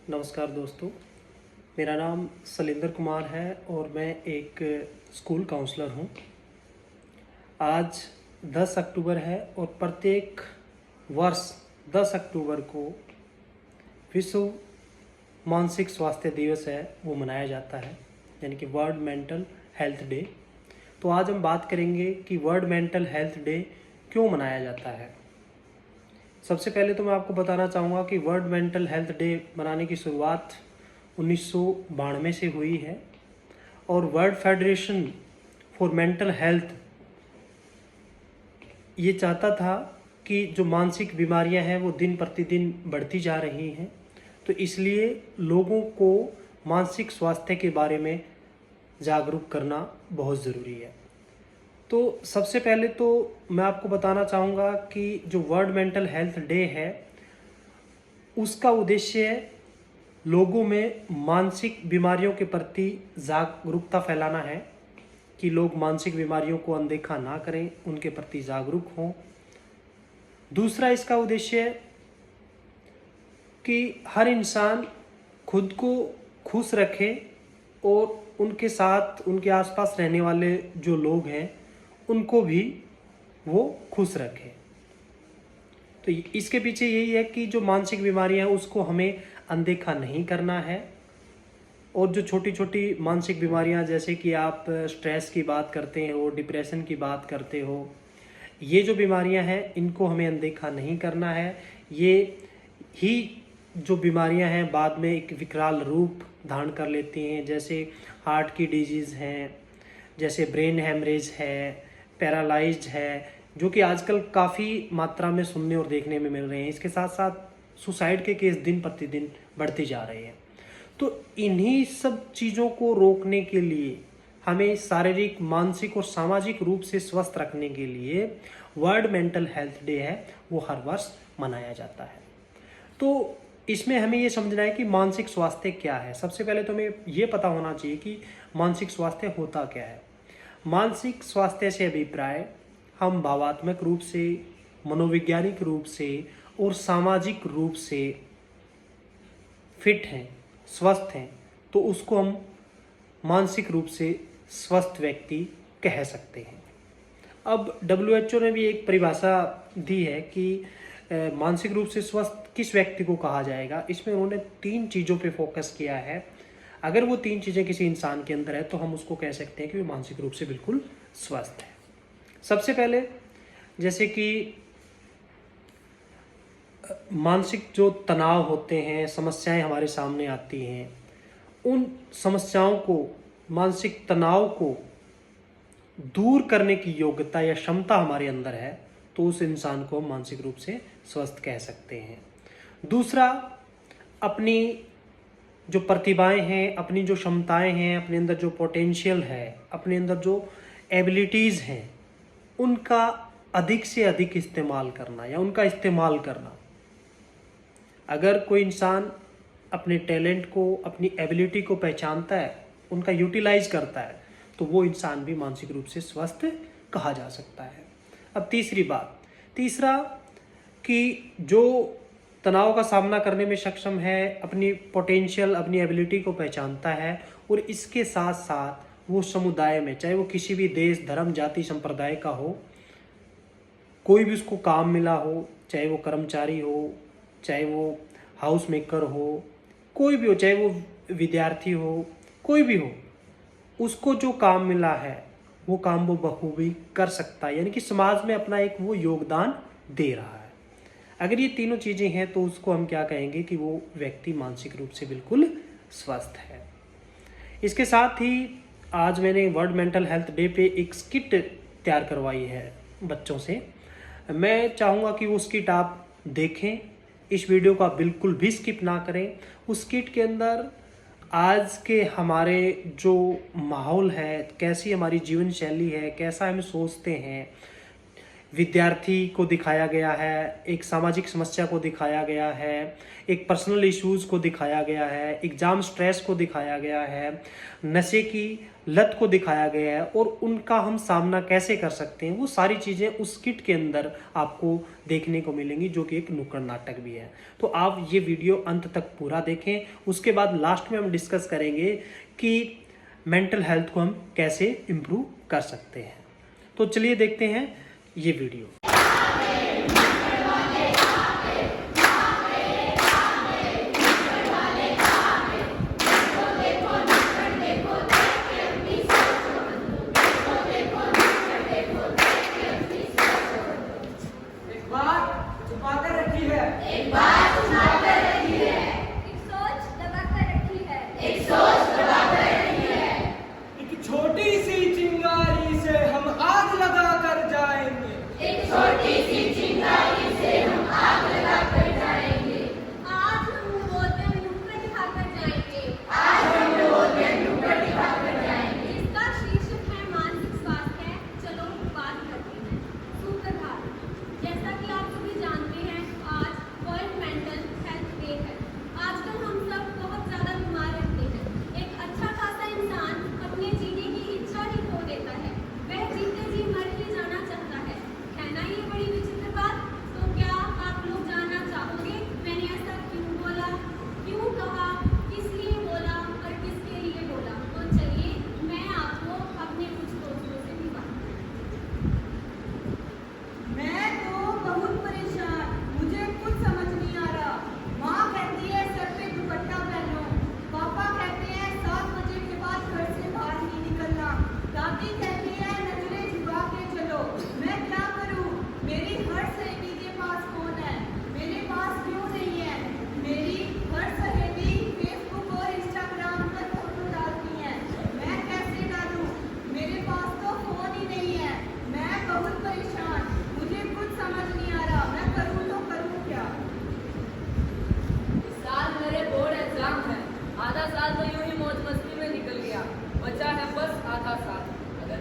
नमस्कार दोस्तों, मेरा नाम सलिंदर कुमार है और मैं एक स्कूल काउंसलर हूँ। आज 10 अक्टूबर है और प्रत्येक वर्ष 10 अक्टूबर को विश्व मानसिक स्वास्थ्य दिवस है वो मनाया जाता है, यानी कि वर्ल्ड मेंटल हेल्थ डे। तो आज हम बात करेंगे कि वर्ल्ड मेंटल हेल्थ डे क्यों मनाया जाता है। सबसे पहले तो मैं आपको बताना चाहूँगा कि वर्ल्ड मेंटल हेल्थ डे मनाने की शुरुआत 1992 से हुई है और world federation for mental health ये चाहता था कि जो मानसिक बीमारियां हैं वो दिन प्रतिदिन बढ़ती जा रही हैं, तो इसलिए लोगों को मानसिक स्वास्थ्य के बारे में जागरूक करना बहुत ज़रूरी है। तो सबसे पहले तो मैं आपको बताना चाहूँगा कि जो वर्ल्ड मेंटल हेल्थ डे है उसका उद्देश्य लोगों में मानसिक बीमारियों के प्रति जागरूकता फैलाना है कि लोग मानसिक बीमारियों को अनदेखा ना करें, उनके प्रति जागरूक हों। दूसरा इसका उद्देश्य है कि हर इंसान खुद को खुश रखे और उनके साथ उनके आसपास रहने वाले जो लोग हैं उनको भी वो खुश रखे। तो इसके पीछे यही है कि जो मानसिक बीमारियां हैं उसको हमें अनदेखा नहीं करना है। और जो छोटी छोटी मानसिक बीमारियां जैसे कि आप स्ट्रेस की बात करते हो, डिप्रेशन की बात करते हो, ये जो बीमारियां हैं इनको हमें अनदेखा नहीं करना है। ये ही जो बीमारियां हैं बाद में एक विकराल रूप धारण कर लेती हैं, जैसे हार्ट की डिजीज़ हैं, जैसे ब्रेन हैमरेज है, पैरालाइज्ड है, जो कि आजकल काफ़ी मात्रा में सुनने और देखने में मिल रहे हैं। इसके साथ साथ सुसाइड के केस दिन प्रतिदिन बढ़ते जा रहे हैं। तो इन्हीं सब चीज़ों को रोकने के लिए हमें शारीरिक, मानसिक और सामाजिक रूप से स्वस्थ रखने के लिए वर्ल्ड मेंटल हेल्थ डे है वो हर वर्ष मनाया जाता है। तो इसमें हमें ये समझना है कि मानसिक स्वास्थ्य क्या है। सबसे पहले तो हमें ये पता होना चाहिए कि मानसिक स्वास्थ्य होता क्या है। मानसिक स्वास्थ्य से अभिप्राय हम भावात्मक रूप से, मनोवैज्ञानिक रूप से और सामाजिक रूप से फिट हैं, स्वस्थ हैं, तो उसको हम मानसिक रूप से स्वस्थ व्यक्ति कह सकते हैं। अब WHO ने भी एक परिभाषा दी है कि मानसिक रूप से स्वस्थ किस व्यक्ति को कहा जाएगा। इसमें उन्होंने 3 चीज़ों पे फोकस किया है। अगर वो 3 चीज़ें किसी इंसान के अंदर है तो हम उसको कह सकते हैं कि वो मानसिक रूप से बिल्कुल स्वस्थ है। सबसे पहले जैसे कि मानसिक जो तनाव होते हैं, समस्याएं हमारे सामने आती हैं, उन समस्याओं को, मानसिक तनाव को दूर करने की योग्यता या क्षमता हमारे अंदर है, तो उस इंसान को मानसिक रूप से स्वस्थ कह सकते हैं। दूसरा, अपनी जो प्रतिभाएं हैं, अपनी जो क्षमताएं हैं, अपने अंदर जो पोटेंशियल है, अपने अंदर जो एबिलिटीज़ हैं, उनका अधिक से अधिक इस्तेमाल करना या उनका इस्तेमाल करना। अगर कोई इंसान अपने टैलेंट को, अपनी एबिलिटी को पहचानता है, उनका यूटिलाइज करता है, तो वो इंसान भी मानसिक रूप से स्वस्थ कहा जा सकता है। अब तीसरा कि जो तनाव का सामना करने में सक्षम है, अपनी पोटेंशियल, अपनी एबिलिटी को पहचानता है और इसके साथ साथ वो समुदाय में, चाहे वो किसी भी देश, धर्म, जाति, संप्रदाय का हो, कोई भी उसको काम मिला हो, चाहे वो कर्मचारी हो, चाहे वो हाउस मेकर हो, कोई भी हो, चाहे वो विद्यार्थी हो, कोई भी हो, उसको जो काम मिला है वो काम वो बखूबी कर सकता है, यानी कि समाज में अपना एक वो योगदान दे रहा है। अगर ये तीनों चीज़ें हैं तो उसको हम क्या कहेंगे कि वो व्यक्ति मानसिक रूप से बिल्कुल स्वस्थ है। इसके साथ ही आज मैंने वर्ल्ड मेंटल हेल्थ डे पे एक स्किट तैयार करवाई है बच्चों से। मैं चाहूँगा कि वो स्किट आप देखें, इस वीडियो को आप बिल्कुल भी स्किप ना करें। उस स्किट के अंदर आज के हमारे जो माहौल है, कैसी हमारी जीवन शैली है, कैसा हम सोचते हैं, विद्यार्थी को दिखाया गया है, एक सामाजिक समस्या को दिखाया गया है, एक पर्सनल इश्यूज़ को दिखाया गया है, एग्ज़ाम स्ट्रेस को दिखाया गया है, नशे की लत को दिखाया गया है और उनका हम सामना कैसे कर सकते हैं, वो सारी चीज़ें उस किट के अंदर आपको देखने को मिलेंगी, जो कि एक नुक्कड़ नाटक भी है। तो आप ये वीडियो अंत तक पूरा देखें। उसके बाद लास्ट में हम डिस्कस करेंगे कि मेंटल हेल्थ को हम कैसे इम्प्रूव कर सकते हैं। तो चलिए देखते हैं ये वीडियो।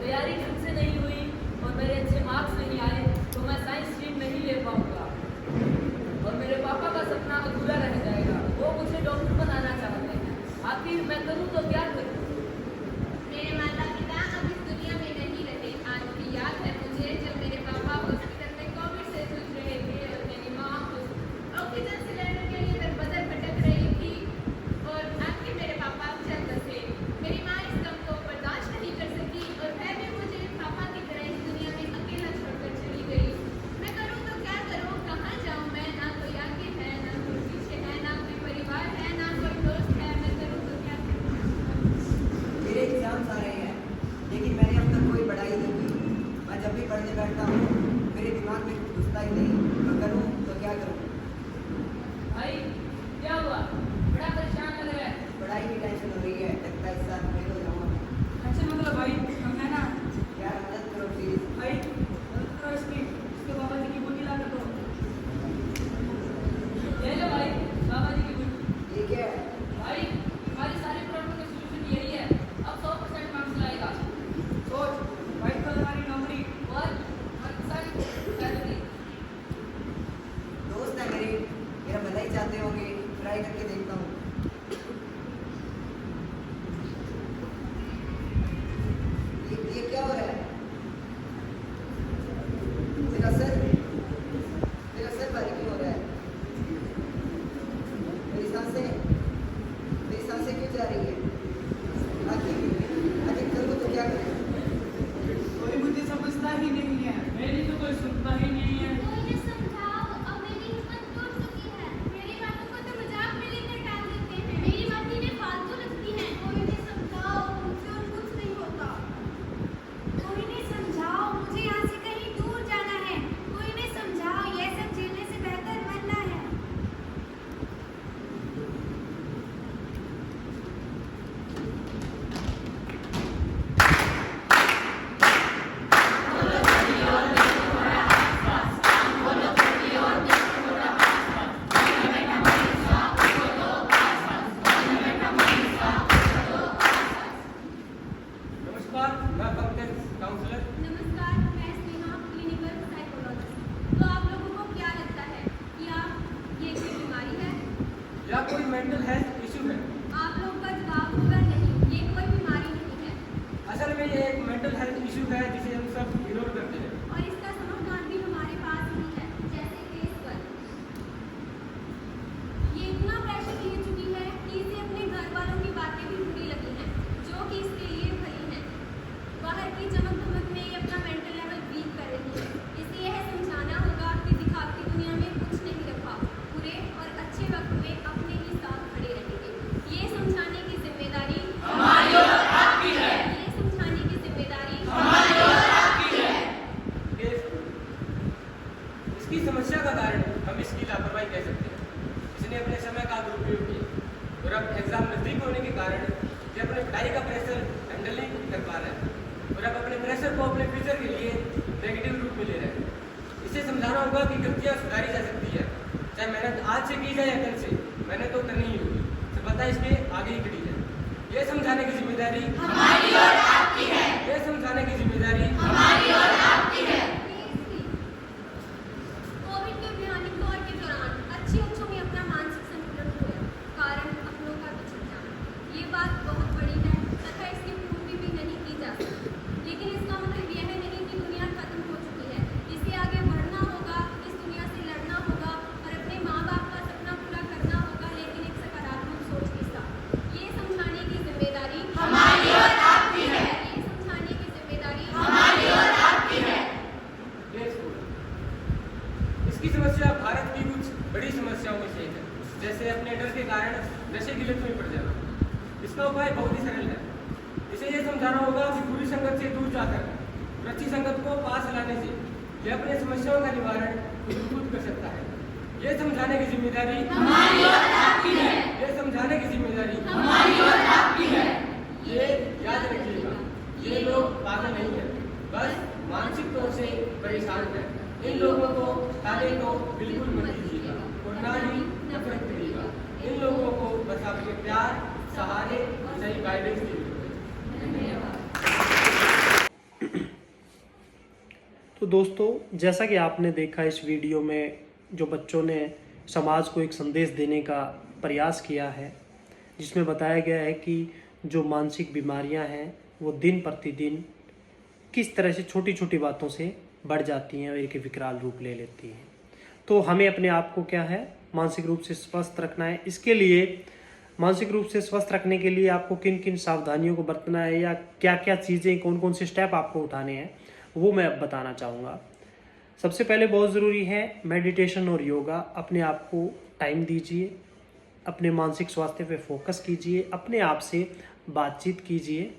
तैयारी ढंग से नहीं हुई और मेरे अच्छे मार्क्स नहीं आए तो मैं साइंस स्ट्रीम नहीं ले पाऊंगा और मेरे पापा का सपना अधूरा रह जाएगा। वो मुझे डॉक्टर बनाना चाहते हैं। आखिर मैं करूँ तो क्या करूँ? मेरे माता पिता अब इस दुनिया में नहीं रहे। आज भी याद है मुझे जब मेरे पापा हॉस्पिटल में कोविड से जूझ रहे थे और मेरी माँ ऑक्सीजन सिलेंडर के लिए दर बदर भटक रही थी और आखिर मेरे पापा चल बसे। मेरी माँ इस गम को बर्दाश्त नहीं कर सकी और वह भी मुझे पापा की तरह इस दुनिया में अकेला छोड़कर चली गई। मैं करूँ तो क्या करूँ, कहाँ जाऊँ मैं? ना कोई आगे है, ना कोई पीछे है, ना कोई परिवार है, ना कोई दोस्त है। मैं करूँ तो क्या करूँ? मेरे एग्जाम्स आ रहे हैं लेकिन मैंने अब तक कोई पढ़ाई नहीं की। मैं जब भी पढ़ने बैठता हूँ मेरे दिमाग में कुछ घुसता ही नहीं। मैं करूँ तो क्या करूँ? भाई क्या हुआ? बड़ा परेशान लग रहा है। पढ़ाई की टेंशन हो रही है, लगता है इस साल फेल हो जाऊँगा। अच्छा मतलब भाई हम है ना यार मदद करो प्लीज। भाई मदद करो इसके बाबा जी की बुटी ला कर दो। ले लो भाई बाबा जी की बुटी। ये क्या है? भाई हमारी सारी प्रॉब्लम का सॉल्यूशन यही है। अब 100% मार्क्स लाएगा। सोच भाई कल हमारी नौकरी और सारी सैलरी। दोस्त है मेरा भला ही चाहते होंगे, ट्राई करके देखता हूँ। ये क्या हो रहा है? मेरा सर भारी क्यों हो रहा है? मेरी सांसें क्यों जा रही है? आखिर करूँ तो क्या करें? कोई मुझे समझता ही नहीं है। मेरी तो कोई सुनता ही नहीं है। मुझे समझाओ, अब मेरी हिम्मत टूट चुकी है। मेरी बातों को तो मजाक में लेकर टाल देते हैं। मेरी बात इन्हें फालतू लगती है। कोई नहीं समझाओ, मुझसे और कुछ नहीं होता। कोई नहीं समझाओ, मुझे यहाँ से कहीं दूर जाना है। कोई नहीं समझाओ, यह सब झेलने से बेहतर मरना है। मेंटल हेल्थ इशू है। आप लोग का जवाब होगा नहीं, ये कोई बीमारी नहीं है असल में ये एक मेंटल हेल्थ इशू है जिसे हम सब इग्नोर करते हैं। और इसका समाधान भी हमारे पास ही है, जैसे केस पर। ये इतना प्रेशर ले चुकी है कि इसे अपने घर वालों की बातें भी बुरी लगी हैं, जो कि इसके लिए भली हैं। बाहर की चमक धमक में ये अपना मेंटल लेवल वीक कर रही है। इसे यह समझाना होगा कि दिखावटी दुनिया में कुछ नहीं रखा, बुरे और अच्छे वक्त में अपने ही साथ खड़े रहेंगे। ये समझाने की जिम्मेदारी हमारी और आपकी है। ये समझाने की जिम्मेदारी हमारी और आपकी है। इसकी समस्या का कारण हम इसकी लापरवाही कह सकते हैं। इसने अपने समय का दुरुपयोग किया और अब एग्जाम नजदीक होने के कारण ये अपने पढ़ाई का प्रेशर हैंडल नहीं कर पा रहा है और अब अपने प्रेशर को अपने फ्यूचर के लिए नेगेटिव रूप में ले रहा है। इसे समझाना होगा कि गलतियां सुधारी जा सकती है, चाहे मेहनत आज से की जाए या कल से, मेहनत तो करनी ही होगी। सफलता इसके आगे ही खड़ी है। ये समझाने की जिम्मेदारी हमारी और आपकी है। ये समझाने की जिम्मेदारी हमारी और आपकी है। कोविड के भयानक दौर के दौरान अच्छों में अपना मानसिक संतुलन खोया, कारण अपनों का बिछड़ जाना। ये बात बहुत बड़ी है तथा इसकी पूर्ति भी नहीं की जा सकती। लेकिन इसका मतलब यह नहीं कि दुनिया खत्म हो चुकी है। इसे आगे बढ़ना होगा, इस दुनिया से लड़ना होगा और अपने माँ बाप का सपना पूरा करना होगा, लेकिन एक सकारात्मक सोच के साथ। ये समझाने की जिम्मेदारी हमारी और आपकी है। ये समझाने की जिम्मेदारी हमारी और आपकी है। इसकी समस्या भारत की कुछ बड़ी समस्याओं में से एक है, जैसे अपने डर के कारण नशे की लत में पड़ जाना। इसका उपाय बहुत ही सरल है। इसे यह समझाना होगा कि बुरी संगत से दूर जाकर और अच्छी संगत को पास लाने से यह अपने समस्याओं का निवारण खुद कर सकता है। यह समझाने की जिम्मेदारी हमारी और आपकी है। यह समझाने की जिम्मेदारी हमारी और आपकी है। ये याद रखिएगा, ये लोग पागल नहीं है, बस मानसिक तौर से परेशान है। इन लोगों को ताने को बिल्कुल मत दीजिएगा और ना ही नफरत करिएगा। इन लोगों को बस आपके प्यार, सहारे और सही गाइडेंस की जरूरत है। धन्यवाद। तो दोस्तों, जैसा कि आपने देखा इस वीडियो में जो बच्चों ने समाज को एक संदेश देने का प्रयास किया है, जिसमें बताया गया है कि जो मानसिक बीमारियां हैं वो दिन प्रतिदिन किस तरह से छोटी छोटी बातों से बढ़ जाती हैं और एक विकराल रूप ले लेती हैं। तो हमें अपने आप को क्या है, मानसिक रूप से स्वस्थ रखना है। इसके लिए मानसिक रूप से स्वस्थ रखने के लिए आपको किन किन सावधानियों को बरतना है या क्या क्या चीज़ें, कौन कौन से स्टेप आपको उठाने हैं, वो मैं अब बताना चाहूँगा। सबसे पहले बहुत ज़रूरी है मेडिटेशन और योगा। अपने आप को टाइम दीजिए, अपने मानसिक स्वास्थ्य पे फोकस कीजिए, अपने आप से बातचीत कीजिए।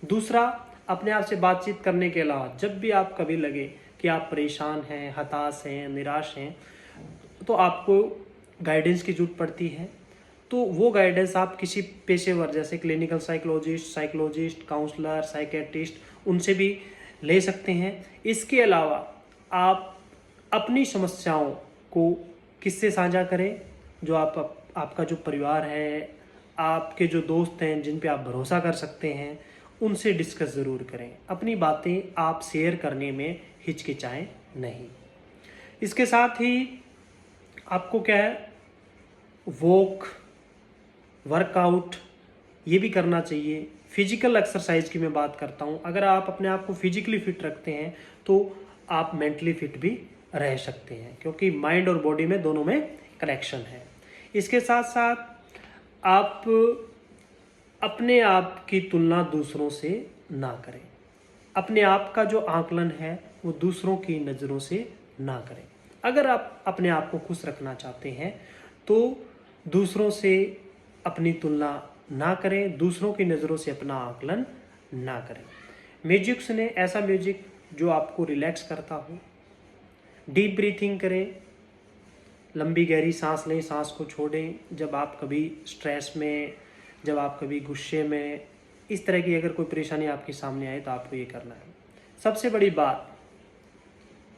दूसरा, अपने आप से बातचीत करने के अलावा जब भी आप कभी लगे कि आप परेशान हैं, हताश हैं, निराश हैं, तो आपको गाइडेंस की जरूरत पड़ती है। तो वो गाइडेंस आप किसी पेशेवर जैसे क्लिनिकल साइकोलॉजिस्ट, काउंसलर, साइकेट्रिस्ट, उनसे भी ले सकते हैं। इसके अलावा आप अपनी समस्याओं को किससे साझा करें? जो आपका जो परिवार है, आपके जो दोस्त हैं जिन पे आप भरोसा कर सकते हैं, उनसे डिस्कस ज़रूर करें। अपनी बातें आप शेयर करने में हिचकिचाएं नहीं। इसके साथ ही आपको क्या है, वर्कआउट ये भी करना चाहिए। फिजिकल एक्सरसाइज की मैं बात करता हूँ। अगर आप अपने आप को फिजिकली फिट रखते हैं तो आप मेंटली फिट भी रह सकते हैं, क्योंकि माइंड और बॉडी में दोनों में कनेक्शन है। इसके साथ साथ आप अपने आप की तुलना दूसरों से ना करें। अपने आप का जो आकलन है वो दूसरों की नज़रों से ना करें। अगर आप अपने आप को खुश रखना चाहते हैं तो दूसरों से अपनी तुलना ना करें, दूसरों की नज़रों से अपना आकलन ना करें। म्यूजिक सुने, ऐसा म्यूजिक जो आपको रिलैक्स करता हो। डीप ब्रीथिंग करें, लंबी गहरी सांस लें, सांस को छोड़ें। जब आप कभी स्ट्रेस में, जब आप कभी गुस्से में, इस तरह की अगर कोई परेशानी आपके सामने आए तो आपको ये करना है। सबसे बड़ी बात,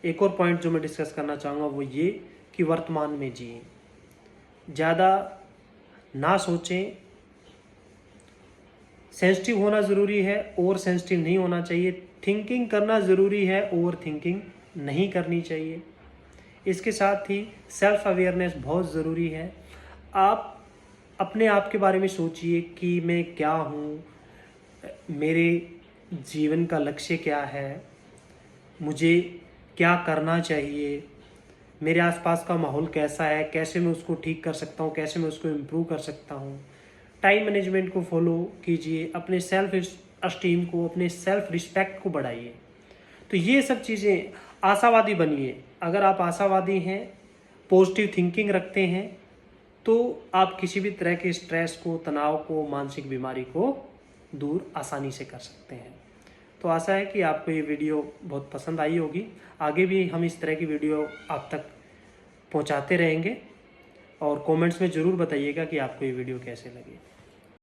एक और पॉइंट जो मैं डिस्कस करना चाहूँगा वो ये कि वर्तमान में जिए, ज़्यादा ना सोचें। सेंसिटिव होना ज़रूरी है, ओवर सेंसिटिव नहीं होना चाहिए। थिंकिंग करना ज़रूरी है, ओवर थिंकिंग नहीं करनी चाहिए। इसके साथ ही सेल्फ अवेयरनेस बहुत ज़रूरी है। आप अपने आप के बारे में सोचिए कि मैं क्या हूँ, मेरे जीवन का लक्ष्य क्या है, मुझे क्या करना चाहिए, मेरे आसपास का माहौल कैसा है, कैसे मैं उसको ठीक कर सकता हूँ, कैसे मैं उसको इम्प्रूव कर सकता हूँ। टाइम मैनेजमेंट को फॉलो कीजिए, अपने सेल्फ एस्टीम को, अपने सेल्फ रिस्पेक्ट को बढ़ाइए। तो ये सब चीज़ें, आशावादी बनिए। अगर आप आशावादी हैं, पॉजिटिव थिंकिंग रखते हैं, तो आप किसी भी तरह के स्ट्रेस को, तनाव को, मानसिक बीमारी को दूर आसानी से कर सकते हैं। तो आशा है कि आपको ये वीडियो बहुत पसंद आई होगी। आगे भी हम इस तरह की वीडियो आप तक पहुंचाते रहेंगे और कमेंट्स में ज़रूर बताइएगा कि आपको ये वीडियो कैसे लगी।